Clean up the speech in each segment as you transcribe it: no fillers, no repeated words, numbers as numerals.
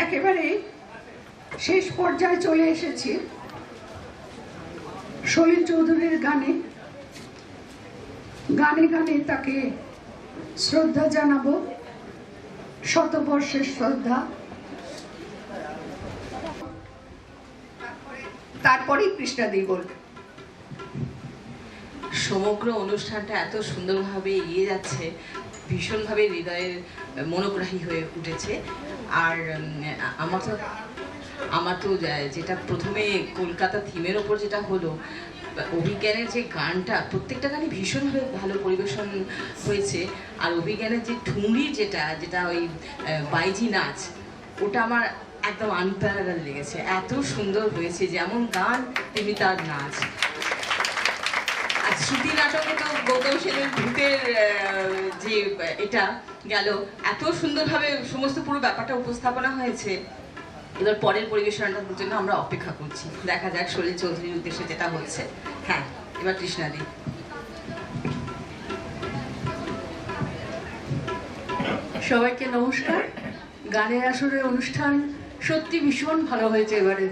একেবারে শেষ পর্যায়ে চলে এসেছি সলিল চৌধুরীর গানে। গানে গানে তাকে শ্রদ্ধা জানাবো, শতবর্ষের শ্রদ্ধা। তারপরেই কৃষ্ণাদি বলবে। সমগ্র অনুষ্ঠানটা এত সুন্দরভাবে এগিয়ে যাচ্ছে, ভীষণভাবে হৃদয়ের মনোগ্রাহী হয়ে উঠেছে। আর আমার তো যেটা প্রথমে কলকাতা থিমের ওপর যেটা হলো, অভিজ্ঞানের যে গানটা, প্রত্যেকটা গানই ভীষণভাবে ভালো পরিবেশন হয়েছে। আর অভিজ্ঞানের যে ঠুংরির যেটা ওই বাইজি নাচ, ওটা আমার একদম আনপ্যারালাল লেগেছে। এত সুন্দর হয়েছে, যেমন গান তেমনি তার নাচ। আর শ্রুতি নাটকে তো গৌতম সেনের ভূতের যে এটা গেল, এত সুন্দরভাবে সমস্ত পুরো ব্যাপারটা উপস্থাপনা হয়েছে। এবার পরের পরিবেশনাটার জন্য আমরা অপেক্ষা করছি, দেখা যাক সলিল চৌধুরীর উদ্দেশ্যে যেটা হচ্ছে। হ্যাঁ, এবার কৃষ্ণাদি। সবাইকে নমস্কার। গানের আসরে অনুষ্ঠান সত্যি ভীষণ ভালো হয়েছে এবারে,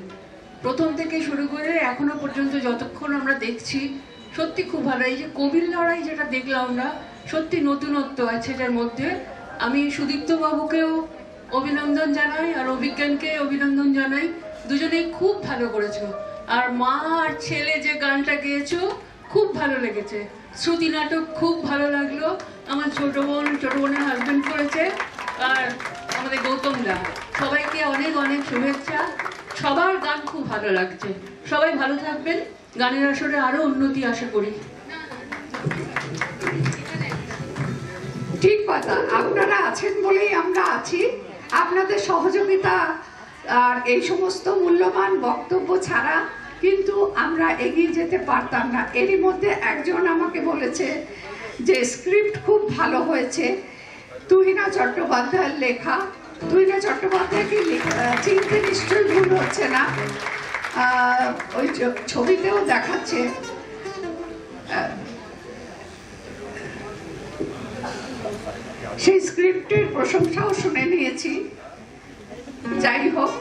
প্রথম থেকে শুরু করে এখনো পর্যন্ত যতক্ষণ আমরা দেখছি সত্যি খুব ভালো। এই যে কবির লড়াই যেটা দেখলাম আমরা, সত্যি নতুনত্ব আছে এটার মধ্যে। আমি সুদীপ্ত বাবুকেও অভিনন্দন জানাই আর অভিজ্ঞানকে অভিনন্দন জানাই, দুজনেই খুব ভালো করেছো। আর মা আর ছেলে যে গানটা গেয়েছো খুব ভালো লেগেছে। শ্রুতি নাটক খুব ভালো লাগলো, আমার ছোট বোনের হাজবেন্ড করেছে, আর আমাদের গৌতম দা, সবাইকে অনেক অনেক শুভেচ্ছা। সবার গান খুব ভালো লাগছে, সবাই ভালো থাকবেন। গানের আসরে আরো উন্নতি আশা করি। ঠিক কথা, আপনারা আছেন বলেই আমরা আছি। আপনাদের সহযোগিতা আর এই সমস্ত মূল্যবান বক্তব্য ছাড়া কিন্তু আমরা এগিয়ে যেতে পারতাম না। এরই মধ্যে একজন আমাকে বলেছে যে স্ক্রিপ্ট খুব ভালো হয়েছে, তুহিনা চট্টোপাধ্যায়ের লেখা। তুহিনা চট্টোপাধ্যায়কে চিনতে নিশ্চয়ই ভুল হচ্ছে না, ওই ছবিতেও দেখাচ্ছে। সেই স্ক্রিপ্টের প্রশংসাও শুনে নিয়েছি। যাই হোক,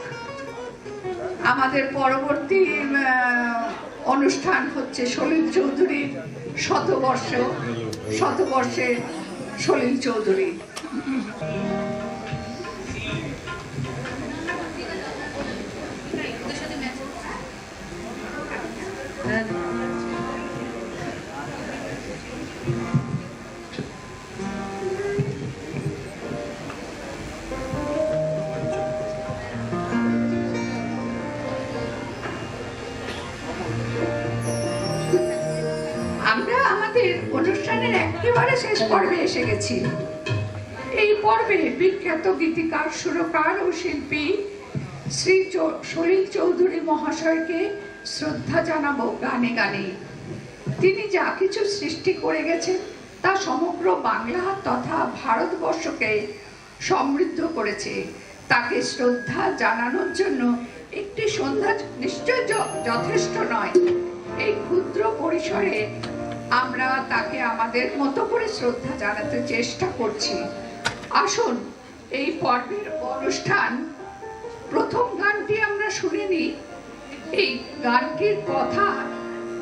আমাদের পরবর্তী অনুষ্ঠান হচ্ছে সলিল চৌধুরীর শতবর্ষে সলিল চৌধুরী। আমরা আমাদের অনুষ্ঠানের একেবারে শেষ পর্বে এসে গেছি। এই পর্বে বিখ্যাত গীতিকার, সুরকার ও শিল্পী শ্রী সলিল চৌধুরী মহাশয়কে শ্রদ্ধা জানাবো গানে গানে। তিনি যা কিছু সৃষ্টি করে গেছেন তা সমগ্র বাংলা তথা ভারতবর্ষকে সমৃদ্ধ করেছে। তাকে শ্রদ্ধা জানানোর জন্য একটি সন্ধ্যা নিশ্চয় যথেষ্ট নয়। এই ক্ষুদ্র পরিসরে আমরা তাকে আমাদের মতো করে শ্রদ্ধা জানাতে চেষ্টা করছি। আসুন, এই পর্বের অনুষ্ঠান প্রথম গানটি আমরা শুনে নিই। এই গানটির কথা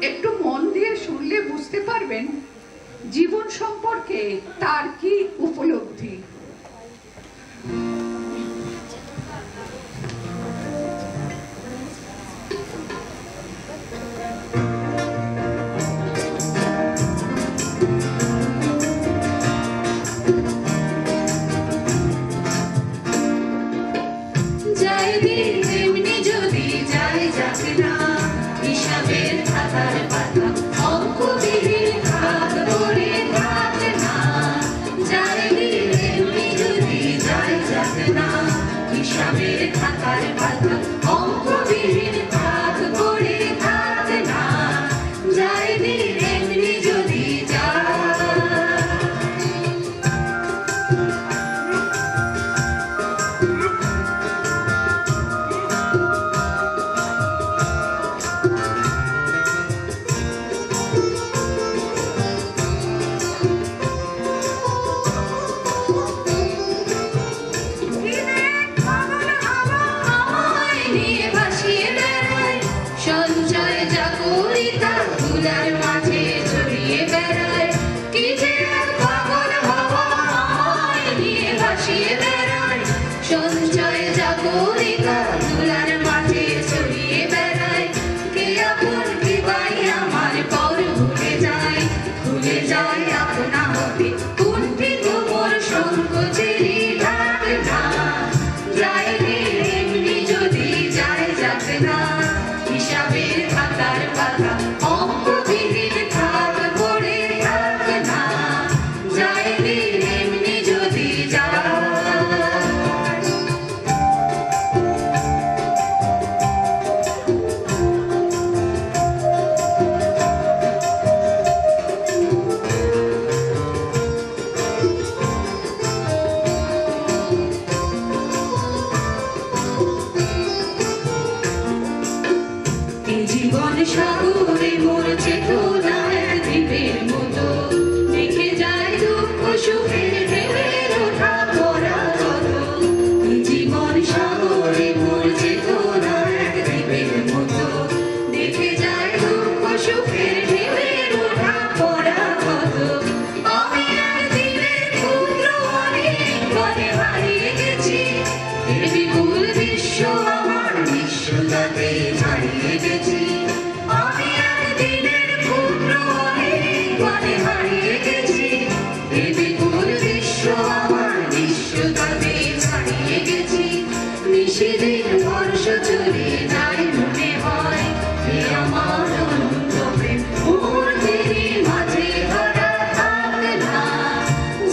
একটু মন দিয়ে শুনলে বুঝতে পারবেন জীবন সম্পর্কে তার কি উপলব্ধি। সঞ্চয় জাগরিকা ধুলার মাঝে ছড়িয়ে বেড়ায়, কে আপন কে ভাই আমার পর ভুলে যায়, ভুলে যায় আপনা হতে কুণ্ঠিত মোর সংকোচেরই ঢাক না, যায় রে এমনি যদি যায় যাক না, হিসাবের খাতার পাতা অঙ্কবিহীন থাক পড়ে থাক না, যায় রে এমনি যদি যায়। এই জীবন সাগরে মোর চেতনা এক দ্বীপের মতো, দেখে যায় দুঃখ সুখের ঢেউয়ের ওঠা পড়া কত। এই জীবন সাগরে মোর চেতনা এক দ্বীপের মতো, দেখে যায় দুঃখ সুখের ঢেউয়ের ওঠা পড়া কত। আমি এক দিনের ক্ষুদ্র অনেক পথে হারিয়ে গেছি, এ বিপুল বিশ্ব আমার নিঃস্বতাতে ছাড়িয়ে গেছি। আমি একদিনের ক্ষুদ্র অনেক পথে হারিয়ে গেছি, এ বিপুল বিশ্ব আমার নিঃস্বতাতে ছাড়িয়ে গেছি। নিষেধের বর্ষ চলে যায় মনে হয়, এ আমার অনন্ত প্রেম মুহূর্তেরই মাঝে ধরা থাক না,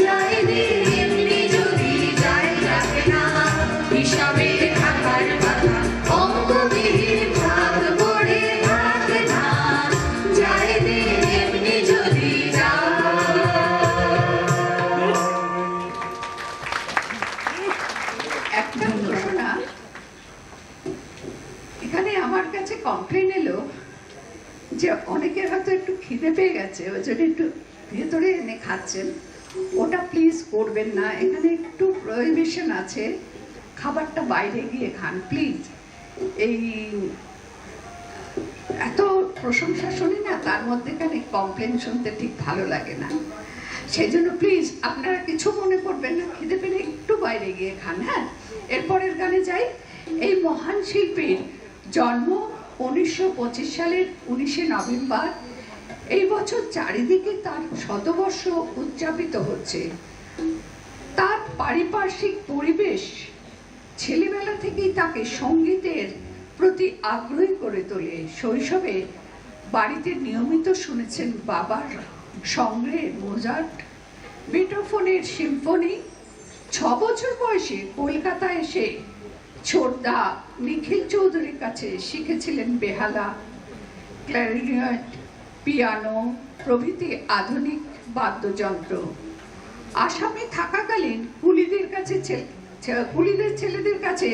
যায় রে এমনি যদি যায় যাক না, হিসাবের খাতার পাতা অঙ্কবিহীন থাক পড়ে থাক না, যায় রে এমনি যদি যায়। একটা ঘোষণা, এখানে আমার কাছে কমপ্লেন এলো যে অনেকের হয়তো একটু খিদে পেয়ে গেছে, ওই জন্য একটু ভেতরে এনে খাচ্ছেন, ওটা প্লিজ করবেন না। এখানে একটু প্রহিবিশন আছে, খাবারটা বাইরে গিয়ে খান প্লিজ। এই এত প্রশংসা শুনি না, তার মধ্যে এখানে কমপ্লেন শুনতে ঠিক ভালো লাগে না। সেই জন্য প্লিজ আপনারা কিছু মনে করবেন না, খিদে পেলে একটু বাইরে গিয়ে খান। হ্যাঁ, এরপরের গানে যাই। এই মহান শিল্পীর জন্ম 1925 সালের 19শে নভেম্বর। এই বছর চারিদিকে তার শতবর্ষ উদযাপিত হচ্ছে। তার পারিপার্শ্বিক পরিবেশ ছেলেবেলা থেকেই তাকে সঙ্গীতের প্রতি আগ্রহী করে তোলে। শৈশবে বাড়িতে নিয়মিত শুনেছেন বাবার সঙ্গে মোজার্ট, বেটোফেনের সিম্ফনি। 6 বছর বয়সে কলকাতায় এসে ছোটদা নিখিল চৌধুরীর কাছে শিখেছিলেন বেহালা, ক্ল্যারিনেট, পিয়ানো প্রভৃতি আধুনিক বাদ্যযন্ত্র। আসামে থাকাকালীন কুলিদের ছেলেদের কাছে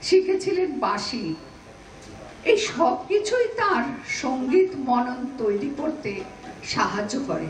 শিখেছিলেন বাঁশি। এই সব কিছুই তার সঙ্গীত মনন তৈরি করতে সাহায্য করে।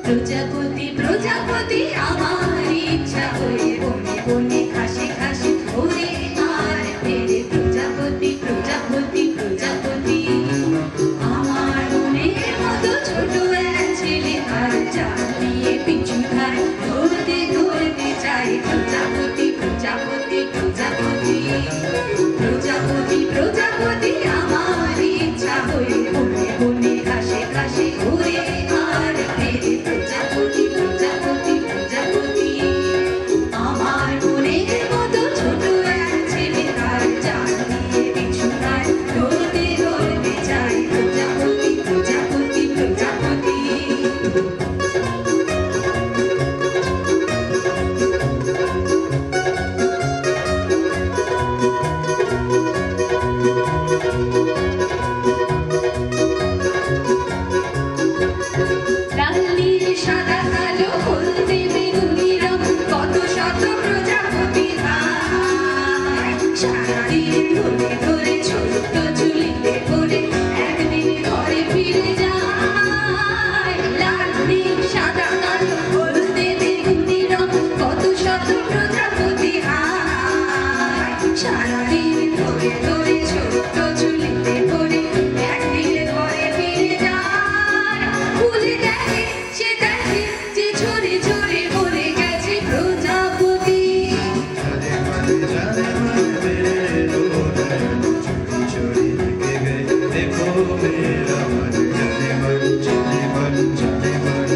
প্রজাপতি প্রজাপতি আমার ইচ্ছা হয়ে বনে বনে খাসে খাসে ওরে আর ফেরে। প্রজাপতি প্রজাপতি প্রজাপতি আমার মনের মতো ছোট এক ছেলে, আর চালিয়ে পিছু ধার ধরতে ধরতে চাই। প্রজাপতি প্রজাপতি প্রজাপতি প্রজাপতি প্রজাপতি আমার ইচ্ছা হয়ে বনে বনে খাসে খাসে ওরে আর ফেরে। প্রজাপতি প্রজাপতি প্রজাপতি जाने मन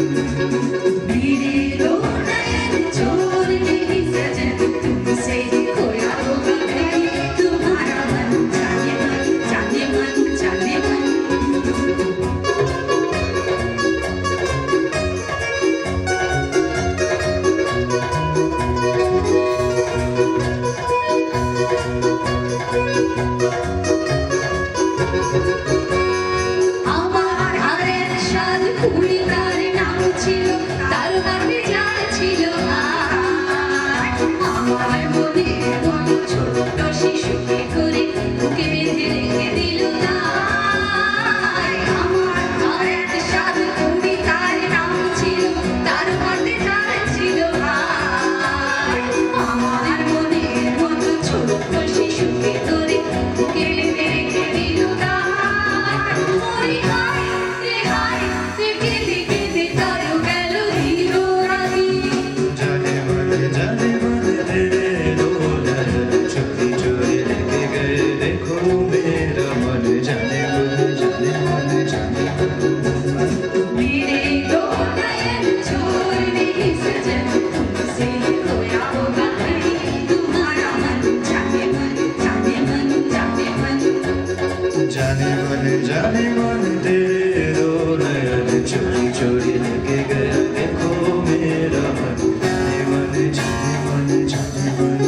मेरे दो नयन चोर नहीं सजन तुमसे ही खोया होगा कहीं तुम्हारा मन जाने मन जाने मन जाने मन আমার হারের স্বাদ কুড়ি তার নাম ছিল তার মাঝে যার ছিল আমার মনে মন ছোট্ট শিশুকে করে বুকে বেঁধে রেখে দিল না আমার হারের স্বাদ কুড়ি তার নাম ছিল তার মাঝে যার ছিল আমার মনে মন ছোট্ট শিশুকে করে বুকে বেঁধে রেখে দিল না जाने मन तेरे दो नयन चोरी चोरी लेके गए देखो मेरा मन जाने मन जाने मन जाने मन मेरे दो नयन चोर नहीं सजन तुमसे ही खोया होगा कहीं तुम्हारा मन जाने मन जाने मन जाने मन जाने मन तेरे दो नयन चोरी चोरी लेके गए देखो मेरा मन जाने मन जाने मन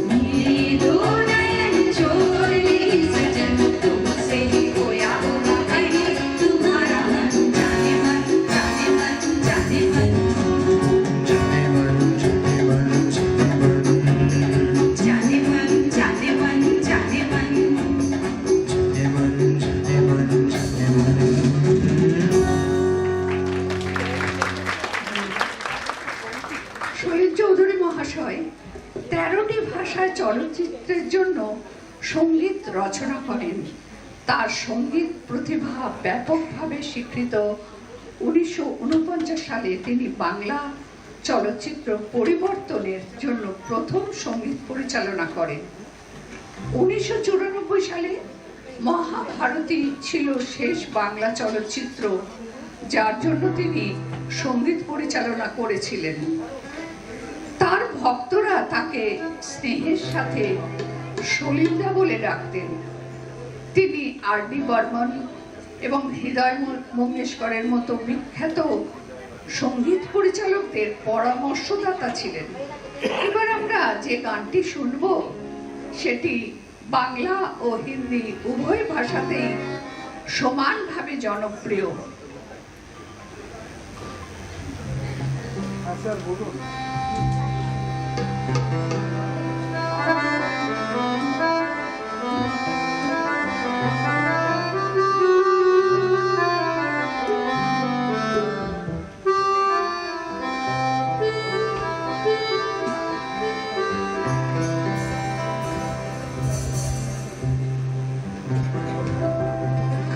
मेरे दो नयन चोर नहीं सजन तुमसे ही खोया होगा कहीं तुम्हारा मन जाने मन जाने मन जाने मन जाने मन जाने मन जाने मन जाने मन जाने मन जाने मन जाने मन जाने मन जाने मन সলিল চৌধুরী মহাশয় 13টি ভাষায় চলচ্চিত্রের জন্য সঙ্গীত রচনা করেন। তার সঙ্গীত প্রতিভা ব্যাপকভাবে স্বীকৃত। 1949 সালে তিনি বাংলা চলচ্চিত্র পরিবর্তনের জন্য প্রথম সঙ্গীত পরিচালনা করেন। 1994 সালে মহাভারতী ছিল শেষ বাংলা চলচ্চিত্র যার জন্য তিনি সঙ্গীত পরিচালনা করেছিলেন। তার ভক্তরা তাকে স্নেহের সাথে সলিলদা বলে ডাকতেন। তিনি আর.ডি. বর্মন এবং হৃদয় মঙ্গেশকরের মতো বিখ্যাত সঙ্গীত পরিচালকদের পরামর্শদাতা ছিলেন। এবার আমরা যে গানটি শুনব সেটি বাংলা ও হিন্দি উভয় ভাষাতেই সমানভাবে জনপ্রিয়।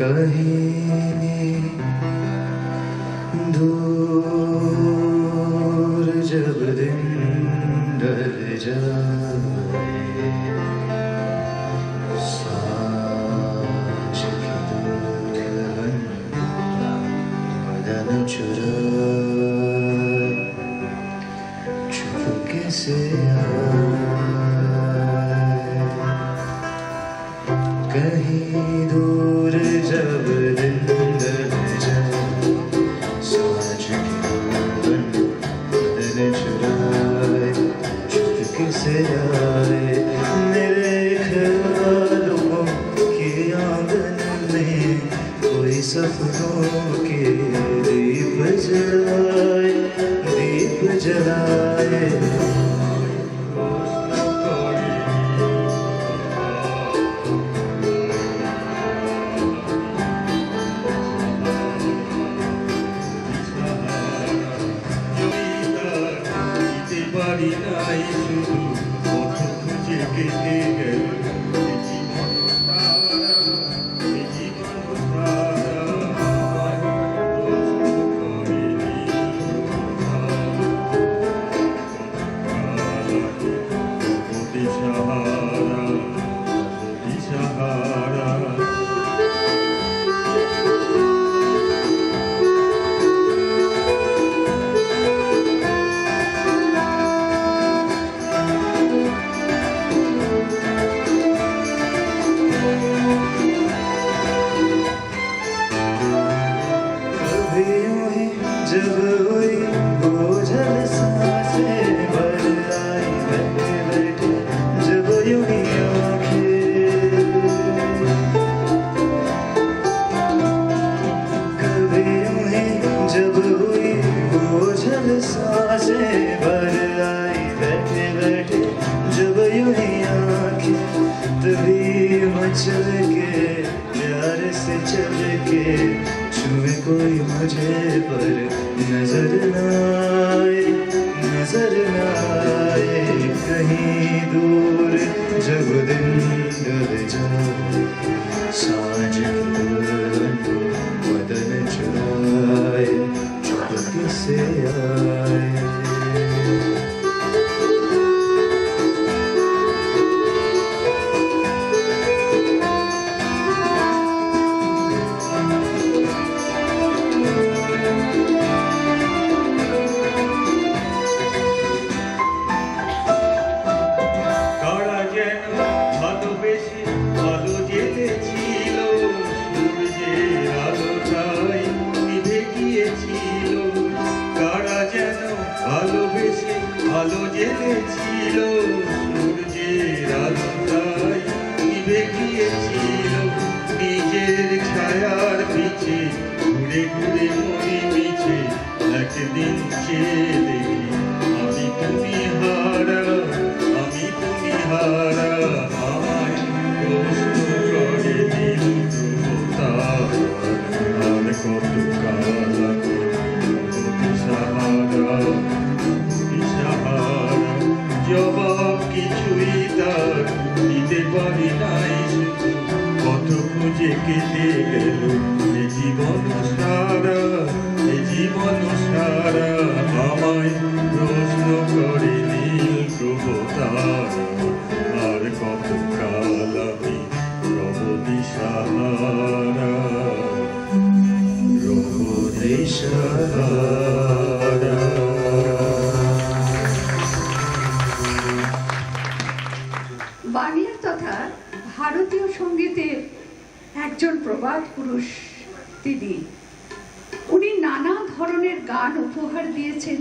कहीं दूर जब दिन ढल जाए साँझ की दुल्हन बदन चुराए चुपके से आए कहीं दूर जब दिन ढल जाए साँझ की दुल्हन बदन चुराए चुपके से आए मेरे ख्यालों के आंगन में कोई सपनों के दीप जलाए दीप जलाए বাড়ি নাই শুধু পথ খুঁজে কেটে গেল জীবন তারা জীবন তারা দিশাহারা দিশাহারা जब हुई बोझल सांसें भर आई बैठे बैठे जब यूं ही आंखें कभी यूं ही जब हुई बोझल सांसें भर आई बैठे बैठे जब यूं ही आंखें तभी मचल के प्यार से चल के छुए कोई मुझे पर नजर न आए कहीं दूर जब दिन ढल जाए सांझ की दुल्हन को बदन चुराए चुपके से आए তারা যেন ভালোবেসে আলো জ্বেলেছিল সূর্যের আলোটাই নিভে গিয়েছিল তারা যেন ভালোবেসে আলো জ্বেলেছিল সূর্যের আলোটাই নিভে গিয়েছিল নিজের ছায়ার পিছে ঘুরে ঘুরে মরি মিছে একদিন চেয়ে দেখি আমি তুমি হারা আমায় প্রশ্ন করে দিল ধ্রুবতারা আর কত কাল আগে দিশাহারা জবাব কিছুই তার দিতে পারি নাই শুধু কত খুঁজে কেটে গেল এ জীবন সারা আমায় প্রশ্ন করে নীল ধ্রুবতারা আর কত কাল আমি রব দিশাহারা বানিয়া তথা ভারতীয় সঙ্গীতের একজন প্রবাদ পুরুষ তিনি উনি নানা ধরনের গান উপহার দিয়েছেন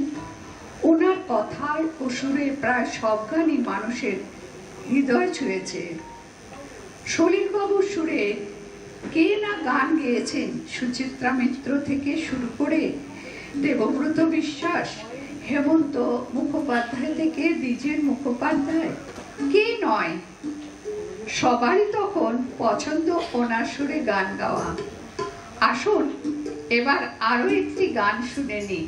ওনার কথায় ও সুরে প্রায় সব গানই মানুষের হৃদয় ছুঁয়েছে সলিলবাবুর সুরে কে না গান গেয়েছেন সুচিত্রা মিত্র থেকে শুরু করে দেবব্রত বিশ্বাস হেমন্ত মুখোপাধ্যায় থেকে দ্বিজেন মুখোপাধ্যায় কে নয় সবারই তখন পছন্দ ওনার সুরে গান গাওয়া আসুন এবার আরো একটি গান শুনে নিই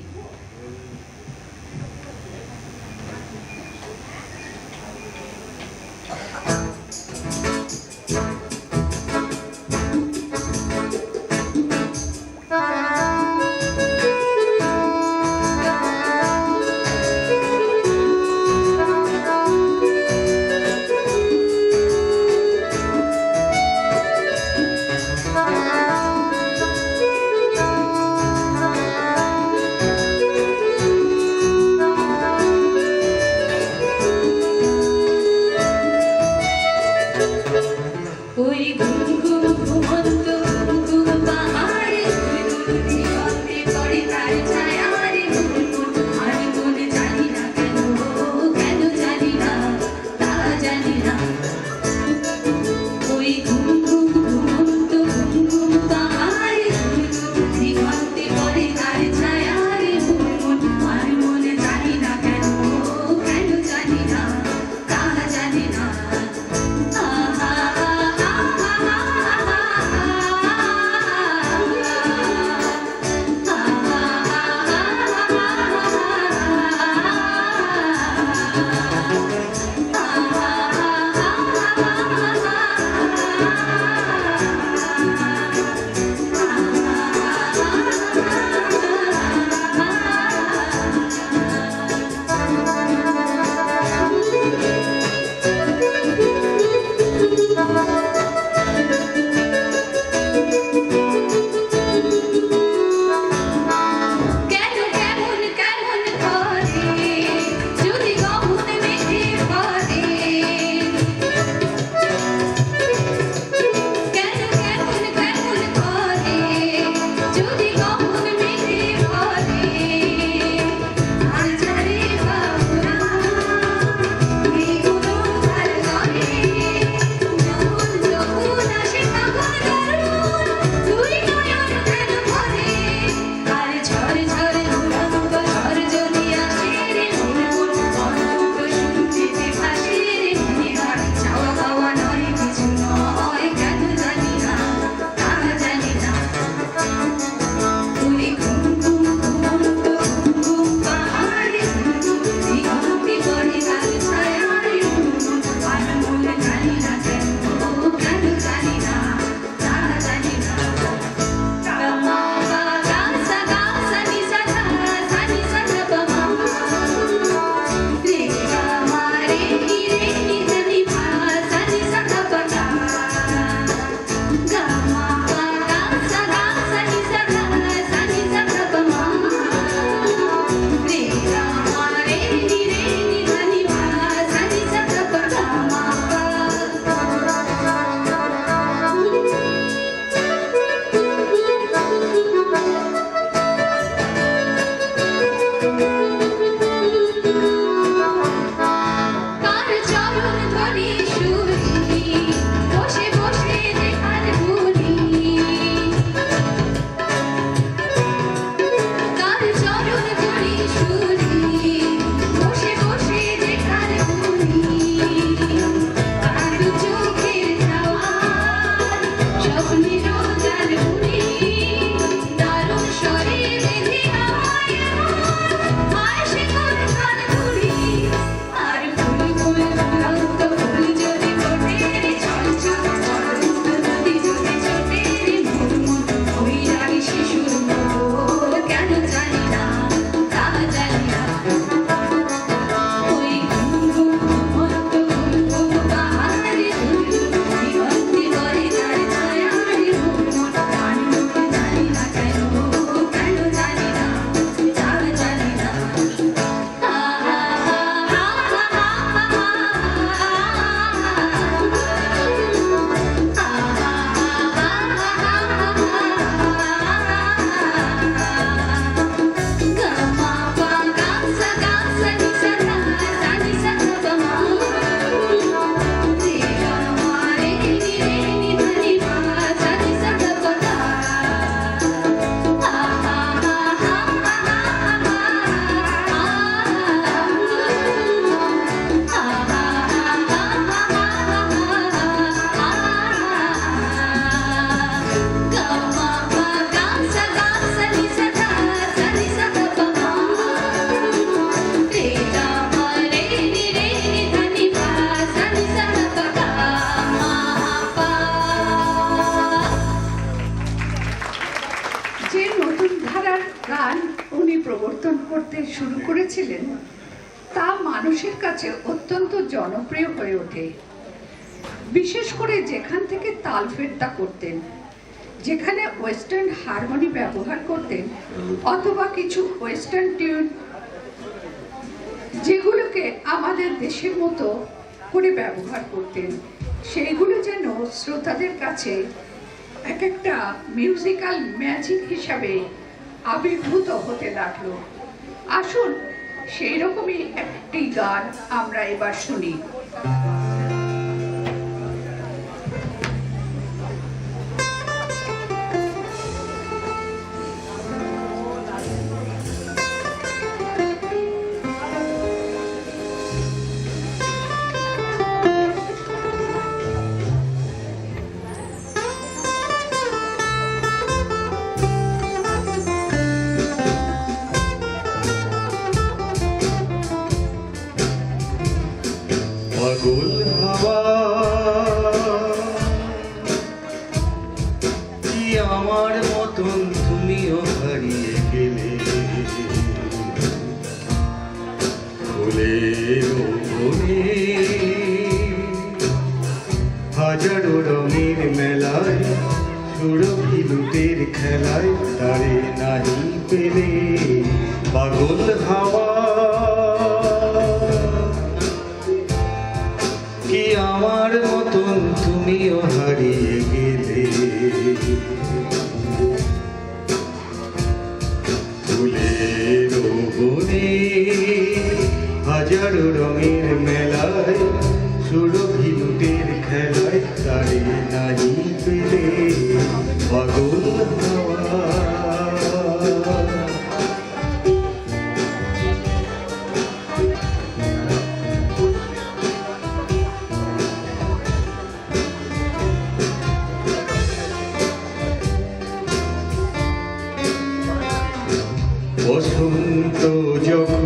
প্রবর্তন করতে শুরু করেছিলেন তা মানুষের কাছে অত্যন্ত জনপ্রিয় হয়ে ওঠে। বিশেষ করে যেখান থেকে তাল ফেরতা করতেন, যেখানে ওয়েস্টার্ন হারমোনি ব্যবহার করতেন অথবা কিছু ওয়েস্টার্ন টিউন যেগুলোকে আমাদের দেশের মতো করে ব্যবহার করতেন, সেইগুলো যেন শ্রোতাদের কাছে এক একটা মিউজিক্যাল ম্যাজিক হিসাবে আবির্ভূত হতে লাগলো। আসুন সেই রকমই একটি গান আমরা এবার শুনি। পাগল হাওয়া কি আমার মতন তুমিও হারিয়ে গেলে, ফুলের বনে হাজারো রঙের মেলায়, সুরভি লুটের খেলায় তারে নাহি পেলে। পাগল হাওয়া কি আমার মতন তুমিও হারিয়ে গেলে, ফুলের বনে হাজারো রঙের মেলায়, সুরভি লুটের খেলায় তারে নাহি পেলে। পাগল হাওয়া বসন্ত যখন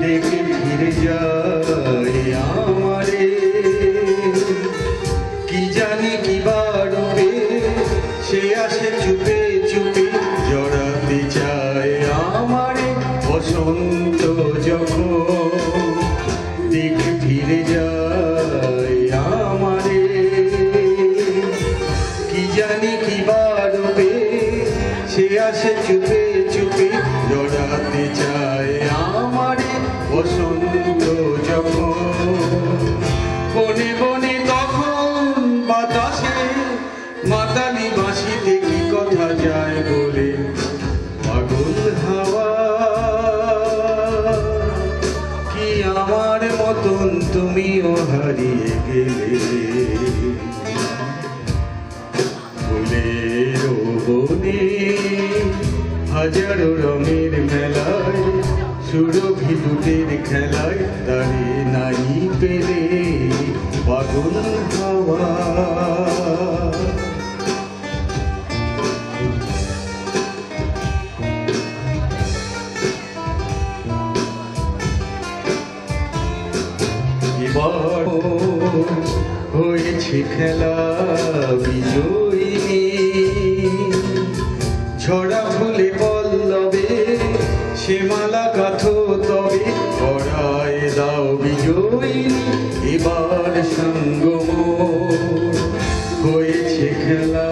ডেকে ফিরে যায় আমারে, কি জানি কি বারবে সে আসে চুপে চুপে জড়াতে চায় আমারে। বসন্ত যখন ডেকে ফিরে যায় আমারে, কি জানি কি বারবে সে আসে চুপে চুপে জড়াতে চায় আমারে। বসন্ত যখন বনে বনে তখন বাতাসে মাতালি বাঁশিতে কি কথা যায় বলে। পাগল হাওয়া কি আমার মতন তুমিও হারিয়ে গেলে, ফুলের বনে হাজারো রঙের মেলায়, সুরভি লুটের খেলায় তারে নাই পেলে। পাগল হাওয়া এবার হয়েছে খেলা বিজয়ী, ছড়া ফুলে পল্লবে সে মালা গাথো তবে, পরায় দাও বিজয়ী এবার সঙ্গম হয়েছে খেলা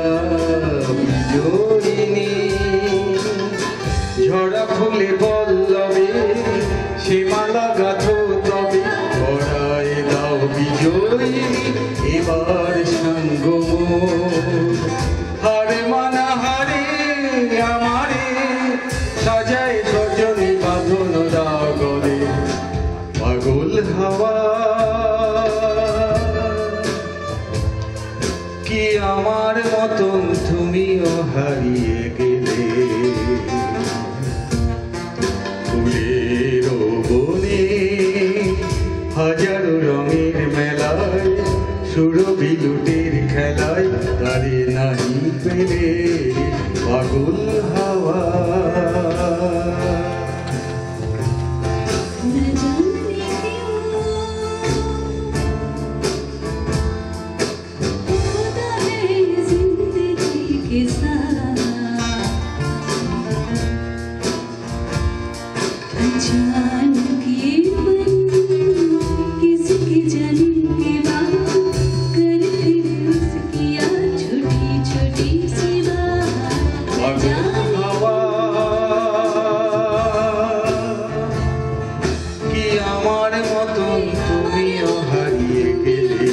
বিজয়ী। ঝরা ফুলে পল্লবে সে মালা গাথো তবে, পরায় দাও বিজয়ী এবার সঙ্গম। হারে মানা হারে আমারে সাজায় সজনে বাঁধন দাও গলে। পাগল হাওয়া কি আমার মতন তুমিও হারিয়ে গেলে, जानकी बन किसकी जाने के बाद कर फिर उसकी छोटी छोटी सी बात হাওয়া কি আমার মতন তুমিও হারিয়ে গেলে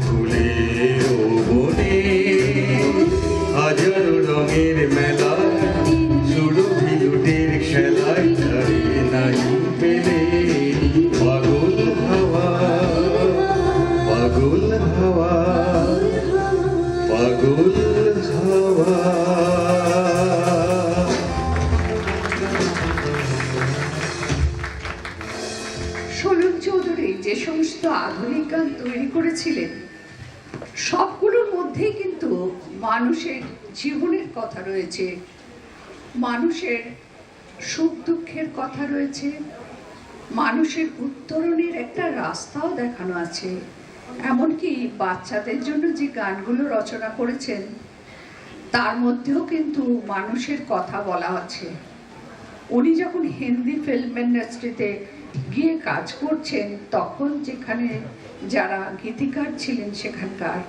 ফুলের বনে হাজারো রঙের মেলা সুরভি লুটের খেলায় ধারে নাই পেলে পাগল হাওয়া পাগল হাওয়া পাগল হাওয়া সলিল চৌধুরী যে সমস্ত আধুনিক গান তৈরি করেছিলেন সবগুলোর মধ্যেই কিন্তু মানুষের জীবনের কথা রয়েছে, মানুষের সুখ দুঃখের কথা রয়েছে, মানুষের উত্তরণের একটা রাস্তাও দেখানো আছে। এমনকি বাচ্চাদের জন্য যে গানগুলো রচনা করেছেন তার মধ্যেও কিন্তু মানুষের কথা বলা আছে। উনি যখন হিন্দি ফিল্ম ইন্ডাস্ট্রিতে গিয়ে কাজ করছেন তখন যেখানে যারা গীতিকার ছিলেন সেখানকার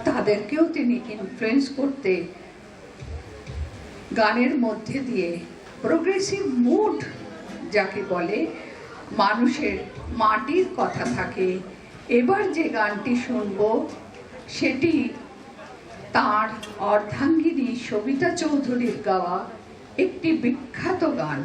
তাদেরকেও তিনি ইনফ্লুয়েন্স করতে গানের মধ্যে দিয়ে প্রোগ্রেসিভ মুড যাকে বলে মানুষের মাটির কথা থাকে। এবার যে গানটি শুনবো সেটি তার অর্ধাঙ্গিনী সবিতা চৌধুরীর গাওয়া একটি বিখ্যাত গান।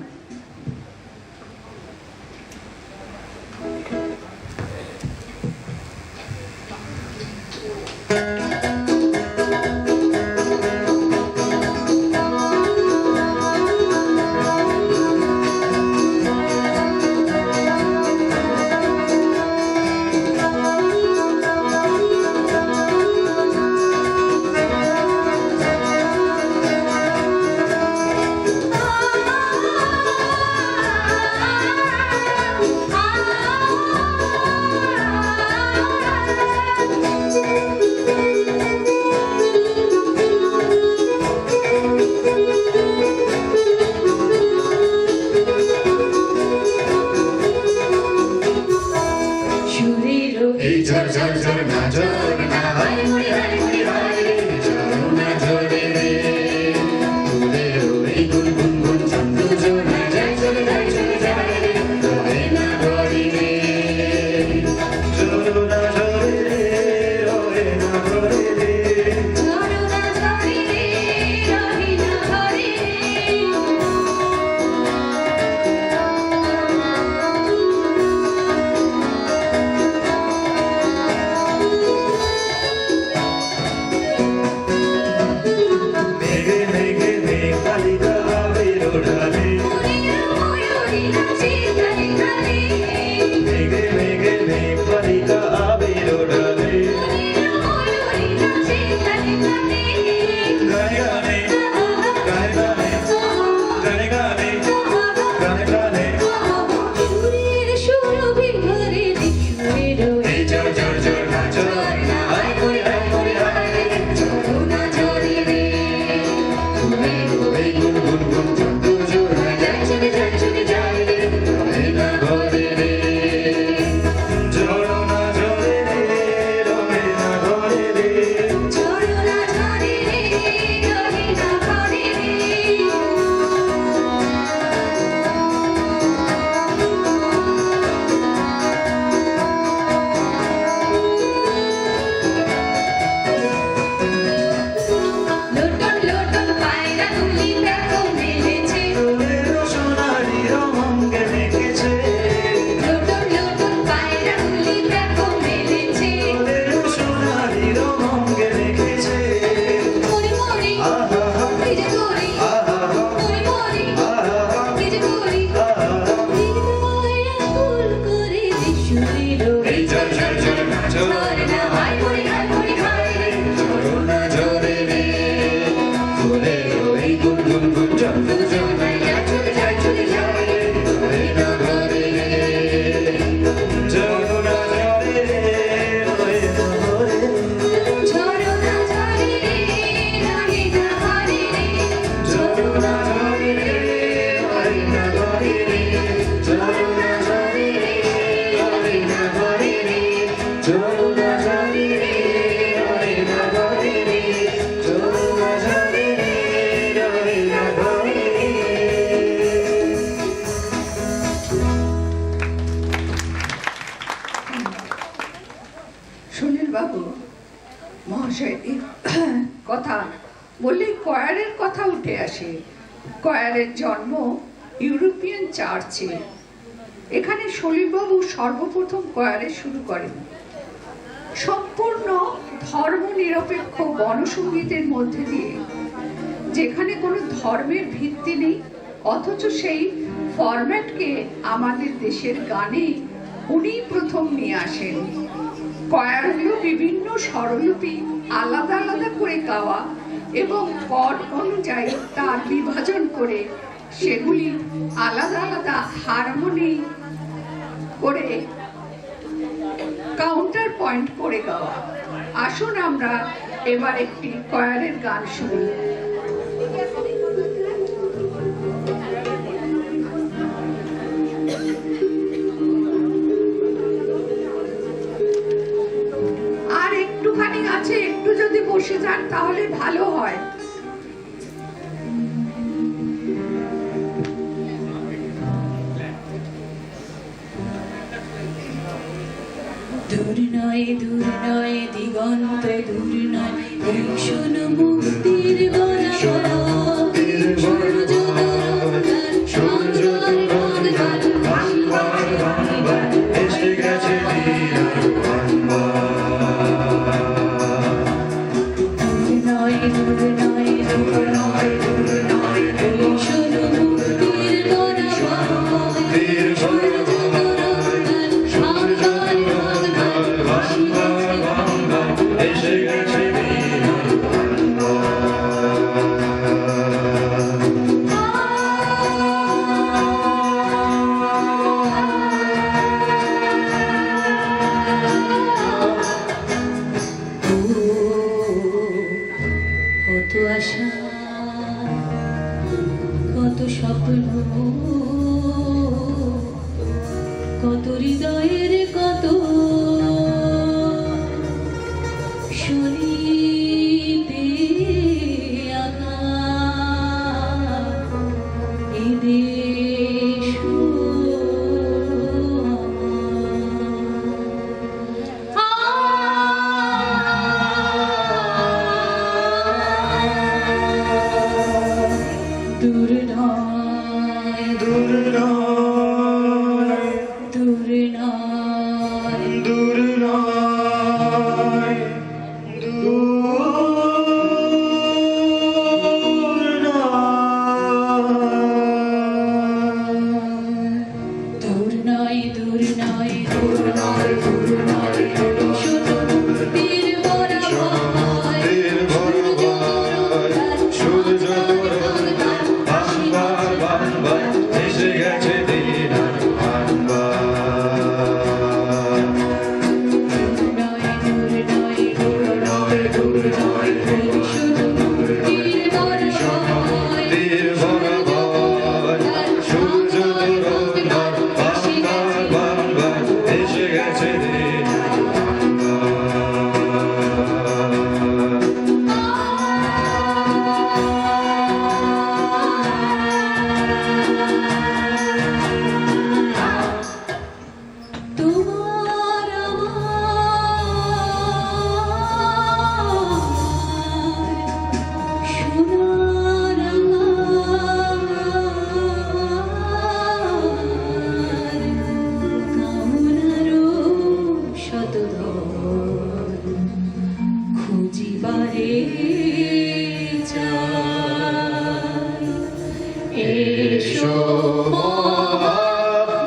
এই ঝড় ঝড় ঝড় না ঝড় না হায় মুড়ি হায় মুড়ি হায় ঝড় না ঝরে রে ফুলের এই গুন গুন গুন ছন্দ ঝরে যায় চলে যায় চলে যায় রে ধরে না ধরে রে ঝড় না ঝরে রে ধরে না ধরে রে ঝড় না ঝরে রে রহি না ধরে রে মেঘে মেঘে মেঘ বালিকা আবির ওড়ালে ময়ূরী নাচে গানে গানে মেঘে মেঘে মেঘ বালিকা আবির ওড়ালে ময়ূরী নাচে গানে গানে গানে গানে গানে গানে গানে গানে গানে সুরের সুরভি ভরে সুরের এই ঝড় ঝড় ঝড় না ঝড় না হায় মুড়ি হায় মুড়ি হায় ঝড় না ঝরে রে ফুলের এই গুন গুন গুন ছন্দ ঝরে যায় চলে যায় চলে যায় রে ধরে না ধরে রে ঝড় না ঝরে রে ধরে না ধরে রে ঝড় না ঝরে রে রহি না ধরে রে লোটন লোটন পায়রা তুলি দেখো মেলেছে ফুলের সোনালি রঙে মেখেছে লোটন লোটন পায়রা তুলি দেখো মেলেছে ফুলের সোনালি রঙে মেখেছে মরি মরি আহা হা ভিজে করি আহা হা মরি মরি আহা হা ভিজে করি আহা হা হৃদয় ফুল করে সুরের এই ঝড় ঝড় ঝড় না ঝড় ঝড় না হায় মুড়ি হায় মুড়ি হায় রে ঝড় না ঝরে রে ফুলের এই গুন গুন গুন ছন্দ ঝরে যায় চলে যায় চলে যায় রে ধরে না ধরে রে ঝড় না ঝরে রে ধরে না ধরে রে ঝড় না ঝরে রে রহি না ধরে রে ঝড় না ঝরে রে কথা উঠে আসে। কয়ারের জন্ম ইউরোপিয়ান চার্চে। এখানে সলিলবাবু সর্বপ্রথম কয়ারে শুরু করেন। সম্পূর্ণ ধর্মনিরপেক্ষ গণসঙ্গীতের মধ্যে দিয়ে, যেখানে কোনো ধর্মের ভিত্তি নেই, অথচ সেই ফরম্যাটকে আমাদের দেশের গানে উনিই প্রথম নিয়ে আসেন। কয়ারগুলো বিভিন্ন স্বরলিপি আলাদা আলাদা করে গাওয়া এবং পদ অনুযায়ী তার বিভাজন করে সেগুলি আলাদা আলাদা হারমোনি করে কাউন্টার পয়েন্ট করে গাওয়া। আসুন আমরা এবার একটি কয়ারের গান শুনি। আর একটুখানি আছে, একটু যদি বসে যান তাহলে ভালো হয়। দূর নয় দিগন্ত দূর নয় ভীষণ মুক্তির এসে গেছে এসে গেছে কত আশা কত স্বপ্ন কত হৃদয়ের কত শরীরে আঁকা এ দেশ দূর নয় দূর নয় দূর নয় দূর নয় দূর নয় দূর নয় দূর নয় দূর নয় শুধু তীর ভরা ভয় তীর ভরা ভয় সূর্য তোরণদার বারবার বারবার এসে গেছে দিন বারবার নয় দূর নয় দূর নয় দূর নয় শুধু তীর ভরা ভয় তীর ভরা ভয় সূর্য তোরণদার বারবার বারবার এসে গেছে দিন তোমার আমার সোনার কামনারও শতধর খুঁজিবারে চাই এসো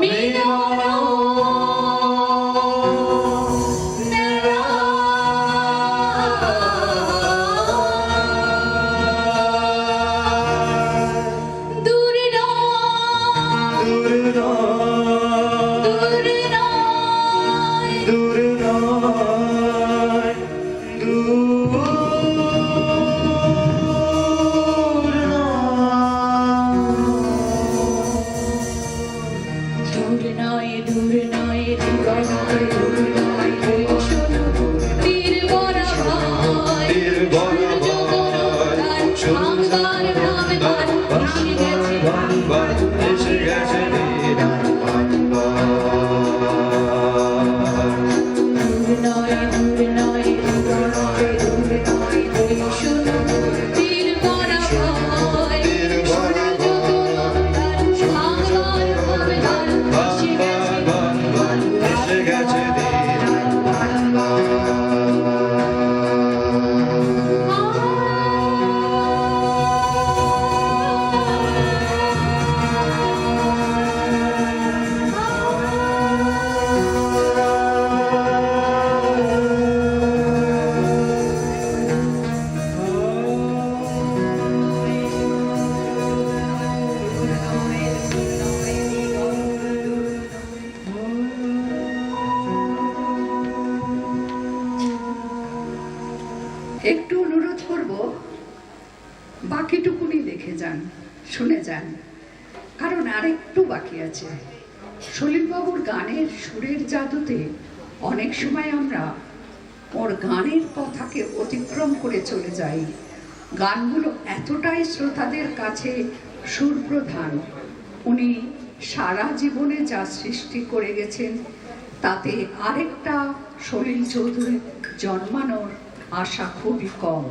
মিলন দূর নয় দূর নয় দূর নয় দূর নয় দূর নয় দূর নয় দিগন্ত দূর নয় শুধু তীর ভরা ভয় তীর ভরা ভয় সূর্য তোরণদার বারবার বারবার এসে গেছে দিন বারবার দূর নয় দূর নয় দূর নয় দূর নয় শুধু তীর ভরা ভয় বাকিটুকুনি দেখে যান, শুনে যান, কারণ আরেকটু বাকি আছে। সলিলবাবুর গানের সুরের জাদুতে অনেক সময় আমরা ওর গানের কথাকে অতিক্রম করে চলে যাই। গানগুলো এতটাই শ্রোতাদের কাছে সুরপ্রধান, উনি সারা জীবনে যা সৃষ্টি করে গেছেন তাতে আরেকটা সলিল চৌধুরী জন্মানোর আশা খুবই কম।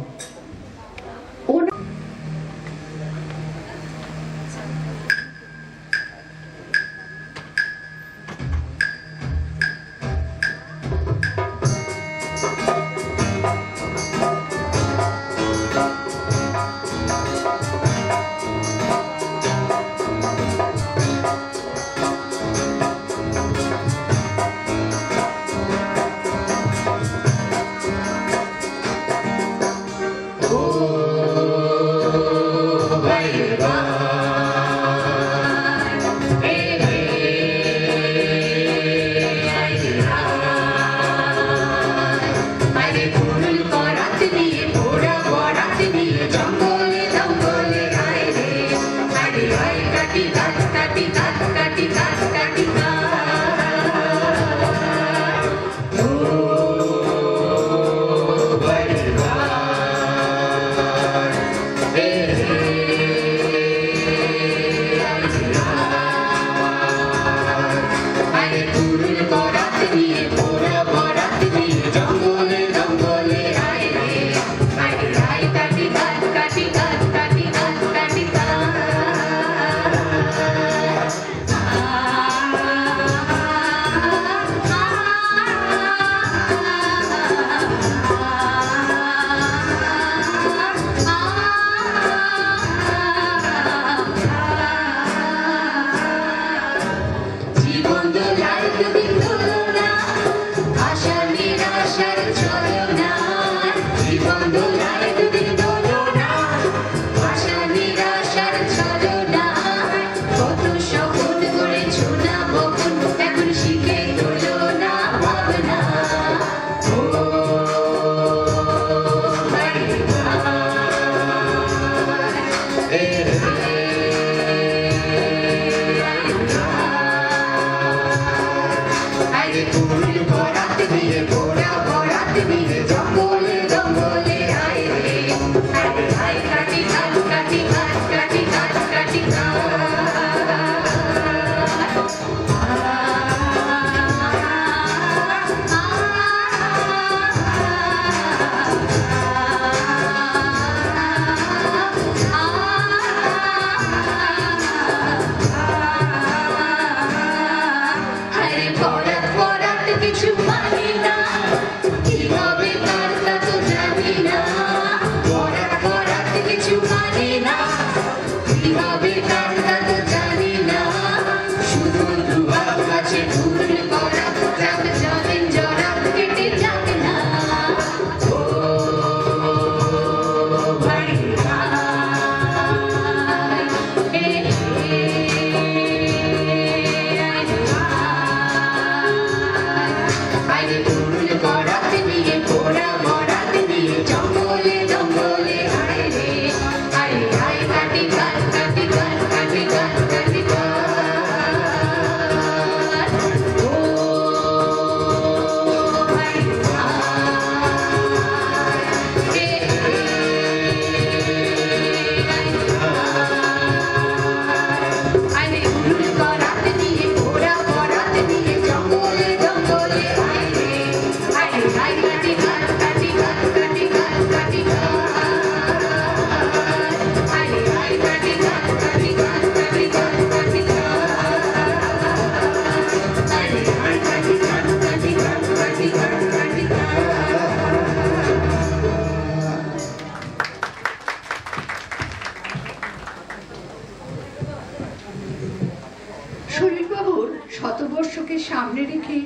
সলিলবাবুর শতবর্ষকে সামনে রেখে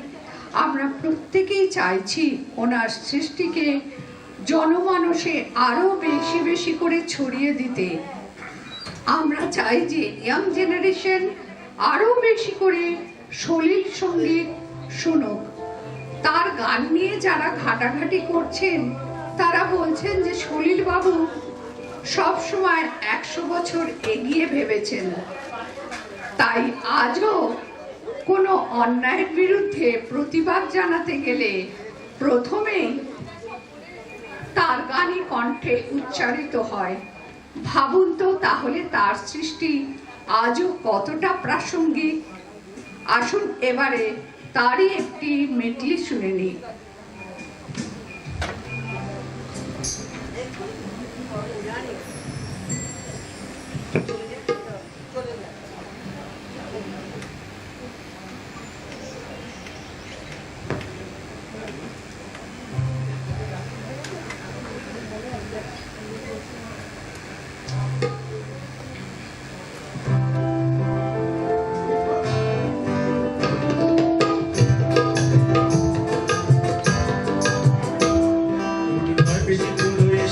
আমরা প্রত্যেকেই চাইছি ওনার সৃষ্টিকে জনমানসে আরো বেশি বেশি করে ছড়িয়ে দিতে। আমরা চাই যে ইয়াং জেনারেশন আরো বেশি করে সলিল সঙ্গীত শুনুক। তার গান নিয়ে যারা ঘাটাঘাটি করছেন তারা বলছেন যে সলিল বাবু সব সময় 100 বছর এগিয়ে ভেবেছেন। তাই আজও কোনো অন্যায়ের বিরুদ্ধে প্রতিবাদ জানাতে গেলে প্রথমেই তার গানই কণ্ঠে উচ্চারিত হয়। ভাবুন তো তাহলে তার সৃষ্টি আজও কতটা প্রাসঙ্গিক। আসুন এবারে তারই একটি মেডলি শুনে নিই।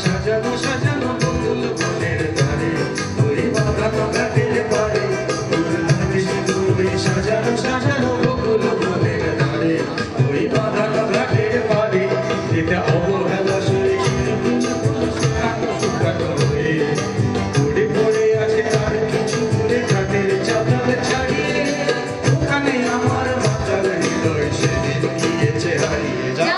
সাজানো সাজানো বকুল বনের ধারে ওই বাঁধানো ঘাটের পারে সাজানো সাজানো বকুল বনের ধারে ওই বাঁধানো ঘাটের পারে এটা অবহেলা সরে শুকানো হয়ে পড়ে পড়ে আছে আর কিছু দূরে ঘাটের চাতাল ছাড়িয়ে ওখানে আমার বাচ্চার হৃদয় সেদিন গিয়েছে হারিয়ে যা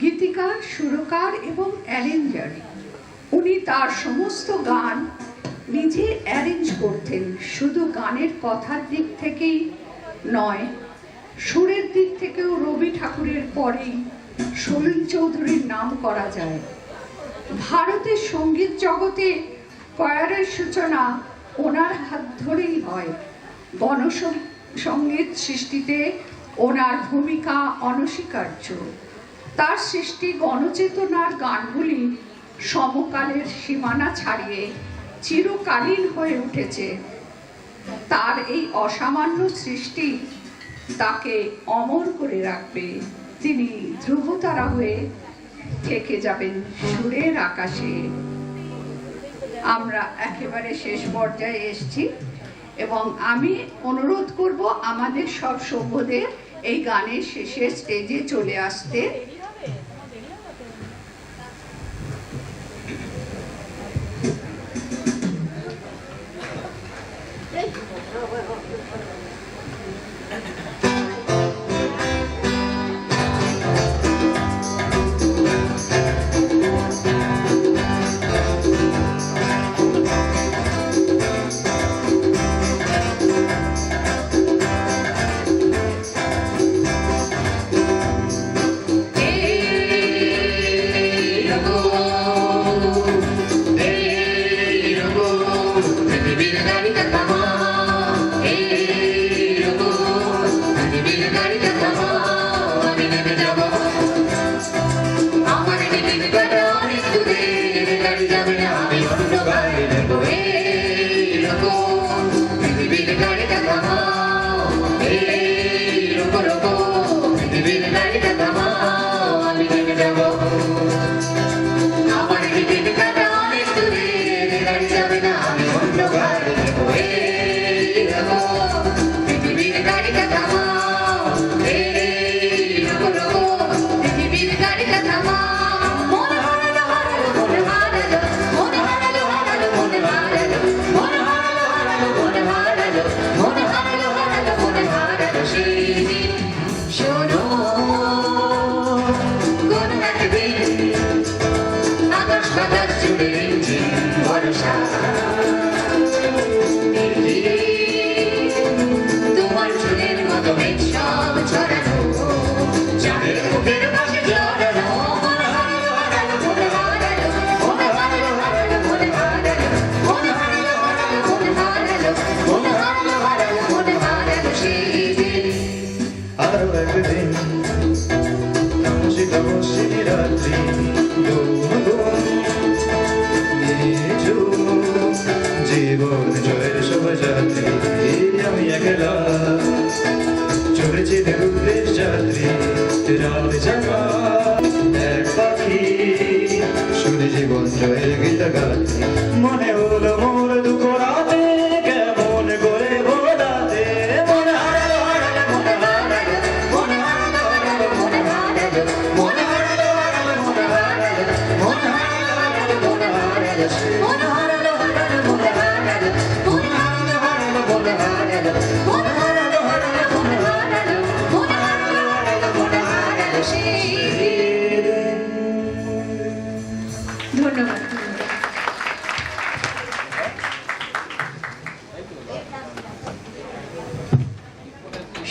গীতিকার, সুরকার এবং অ্যারেঞ্জার। উনি তার সমস্ত গান নিজে অ্যারেঞ্জ করতেন, শুধু গানের কথার দিক থেকেই নয়, সুরের দিক থেকেও রবি ঠাকুরের পরেই সলিল চৌধুরীর নাম করা যায়। ভারতের সঙ্গীত জগতে কয়ারের সূচনা ওনার হাত ধরেই হয়। গণসঙ্গীত সৃষ্টিতে ওনার ভূমিকা অনস্বীকার্য। তার সৃষ্টি গণচেতনার গানগুলি সমকালের সীমানা ছাড়িয়ে চিরকালীন হয়ে উঠেছে। তার এই অসামান্য সৃষ্টি তাকে অমর করে রাখবে। তিনি ধ্রুবতারা হয়ে থেকে যাবেন সুরের আকাশে। আমরা একেবারে শেষ পর্যায়ে এসেছি এবং আমি অনুরোধ করব আমাদের সব সভ্যদের এই গানের শেষে স্টেজে চলে আসতে। জীবন জয়ের শোভাযাত্রী আমি একলা চলেছি দেবদেশ যাত্রী রাত জাগা এক পাখি শুনে জীবন জয়ের গীত গাত্রী মনে হলো মোর দুঃখ রাতে কেমন করে ভোলাতে মনে হারালো হারালো মনে হারালো মনে হারালো হারালো মনে হারালো মনে হারালো হারালো মনে হারালো মনে হারালো হারালো মনে হারালো মনে হারালো হারালো মনে হারালো মনে হারালো হারালো মনে হারালো মনে হারালো হারালো মনে হারালো মনে হারালো হারালো মনে হারালো সেই ধন্যবাদ।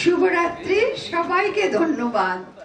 শুভরাত্রি, সবাইকে ধন্যবাদ।